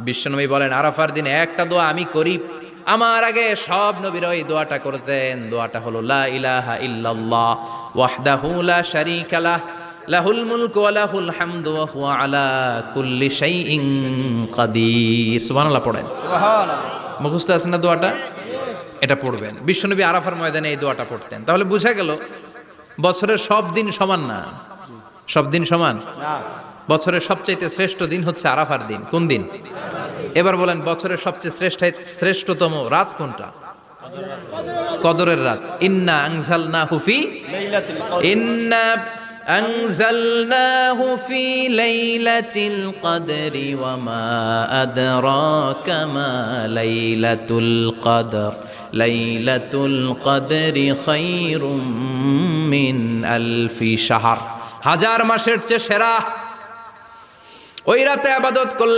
বিশ্বনবী বলেন আরাফার দিনে একটা দোয়া আমি করি, আমার আগে সব নবীরা এই দোয়াটা করতেন। দোয়াটা হলো লা ইলাহা ইল্লাল্লাহ ওয়াহদাহু লা শারীকা লাহ লাহুল মুলকু ওয়া লাহুল হামদু ওয়া হুয়া আলা কুল্লি শাইইন কাদির। সুবহানাল্লাহ পড়েন। সুবহানাল্লাহ। মুখস্থ আছে না দোয়াটা? এটা পড়বেন। বিশ্বনবী আরাফার ময়দানে এই দোয়াটা পড়তেন। তাহলে বোঝা গেল বছরের সব দিন সমান না। সব দিন সমান না। বছরের সবচাইতে শ্রেষ্ঠ দিন হচ্ছে আরাফার দিন। কোন দিন? এবার বলেন বছরের সবচেয়ে শ্রেষ্ঠতম রাত কোনটা? কদরের রাত। ইন্না আনজালনাহু ফি লাইলাতুল কদর। ইন্না আনজালনাহু ফি লাইলাতিল কদরি ওয়া মা আদরাকা মা লাইলাতুল কদর লাইলাতুল কদরি খায়রুম মিন আলফি শাহর। হাজার মাসের চেয়ে সেরা। ওই রাতে ইবাদত করলে